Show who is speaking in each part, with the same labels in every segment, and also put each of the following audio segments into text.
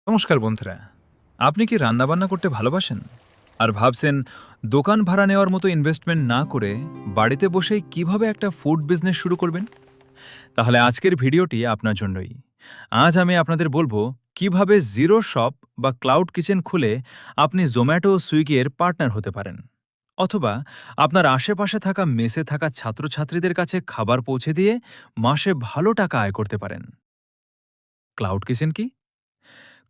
Speaker 1: নমস্কার বন্ধুরা। আপনি কি রান্নাবান্না করতে ভালোবাসেন আর ভাবছেন দোকান ভাড়া নেওয়ার মতো ইনভেস্টমেন্ট না করে বাড়িতে বসেই কিভাবে একটা ফুড বিজনেস শুরু করবেন? তাহলে আজকের ভিডিওটি আপনার জন্যই। আজ আমি আপনাদের বলবো কিভাবে জিরো শপ বা ক্লাউড কিচেন খুলে আপনি জোম্যাটো ও সুইগি-এর পার্টনার হতে পারেন, অথবা আপনার আশেপাশে থাকা মেসে থাকা ছাত্রছাত্রীদের কাছে খাবার পৌঁছে দিয়ে মাসে ভালো টাকা আয় করতে পারেন। ক্লাউড কিচেন কি?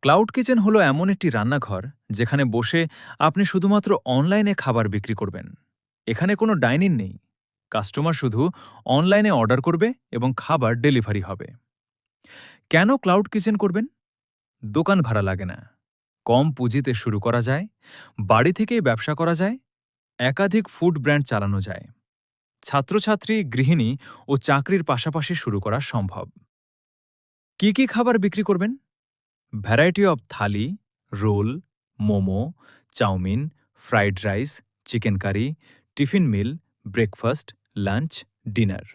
Speaker 1: ক্লাউড কিচেন হলো এমন একটি রান্নাঘর যেখানে বসে আপনি শুধুমাত্র অনলাইনে খাবার বিক্রি করবেন। এখানে কোনো ডাইনিং নেই। কাস্টমার শুধু অনলাইনে অর্ডার করবে এবং খাবার ডেলিভারি হবে। কেন ক্লাউড কিচেন করবেন? দোকান ভাড়া লাগে না, কম পুঁজিতে শুরু করা যায়, বাড়ি থেকেই ব্যবসা করা যায়, একাধিক ফুড ব্র্যান্ড চালানো যায়, ছাত্রছাত্রী, গৃহিণী ও চাকরির পাশাপাশি শুরু করা সম্ভব। কি কি খাবার বিক্রি করবেন? Variety of thali, roll, momo, chowmein, fried rice, chicken curry, tiffin meal, breakfast, lunch, dinner.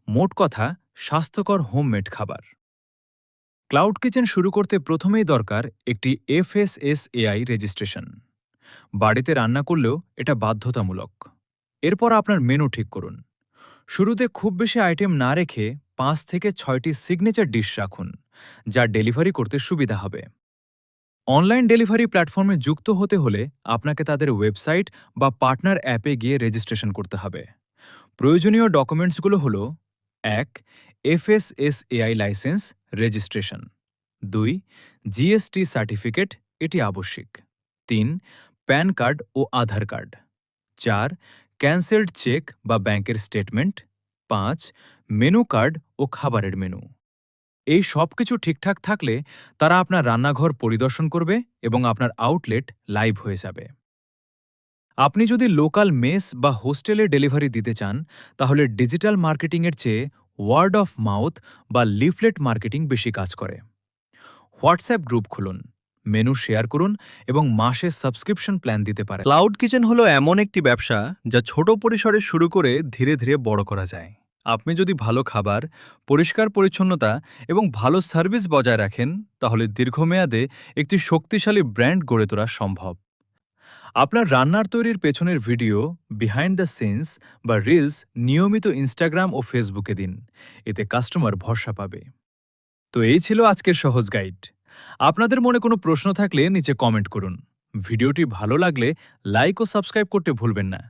Speaker 1: মোট কথা, স্বাস্থ্যকর হোমমেড খাবার। ক্লাউড কিচেন শুরু করতে প্রথমেই দরকার একটি FSSAI রেজিস্ট্রেশন। বাড়িতে রান্না করলেও এটা বাধ্যতামূলক। এরপর আপনার মেনু ঠিক করুন। শুরুতে খুব বেশি আইটেম না রেখে 5 থেকে 6টি সিগনেচার ডিশ রাখুন, যা ডেলিভারি করতে সুবিধা হবে। অনলাইন ডেলিভারি প্ল্যাটফর্মে যুক্ত হতে হলে আপনাকে তাদের ওয়েবসাইট বা পার্টনার অ্যাপে গিয়ে রেজিস্ট্রেশন করতে হবে। প্রয়োজনীয় ডকুমেন্টসগুলো হল: ১. FSSAI licence registration. ২. GST certificate, এটি আবশ্যিক। ৩. প্যান কার্ড ও আধার কার্ড। ৪. ক্যান্সেলড চেক বা ব্যাংকের স্টেটমেন্ট। ৫. মেনু কার্ড ও খাবারের মেনু। এই সবকিছু ঠিকঠাক থাকলে তারা আপনার রান্নাঘর পরিদর্শন করবে এবং আপনার আউটলেট লাইভ হয়ে যাবে। আপনি যদি লোকাল মেস বা হোস্টেলে ডেলিভারি দিতে চান, তাহলে ডিজিটাল মার্কেটিংয়ের চেয়ে ওয়ার্ড অফ মাউথ বা লিফলেট মার্কেটিং বেশি কাজ করে। হোয়াটসঅ্যাপ গ্রুপ খুলুন, মেনু শেয়ার করুন এবং মাসে সাবস্ক্রিপশন প্ল্যান দিতে পারেন।
Speaker 2: ক্লাউড কিচেন হলো এমন একটি ব্যবসা যা ছোট পরিসরে শুরু করে ধীরে ধীরে বড় করা যায়। আপনি যদি ভালো খাবার, পরিষ্কার পরিচ্ছন্নতা এবং ভালো সার্ভিস বজায় রাখেন, তাহলে দীর্ঘমেয়াদে একটি শক্তিশালী ব্র্যান্ড গড়ে তোলা সম্ভব।
Speaker 1: আপনার রান্নার তৈরির পেছনের ভিডিও, বিহাইন্ড দ্য সিনস বা রিলস নিয়মিত ইনস্টাগ্রাম ও ফেসবুকে দিন। এতে কাস্টমার ভরসা পাবে। তো এই ছিল আজকের সহজ গাইড। আপনাদের মনে কোনো প্রশ্ন থাকলে নিচে কমেন্ট করুন। ভিডিওটি ভালো লাগলে লাইক ও সাবস্ক্রাইব করতে ভুলবেন না।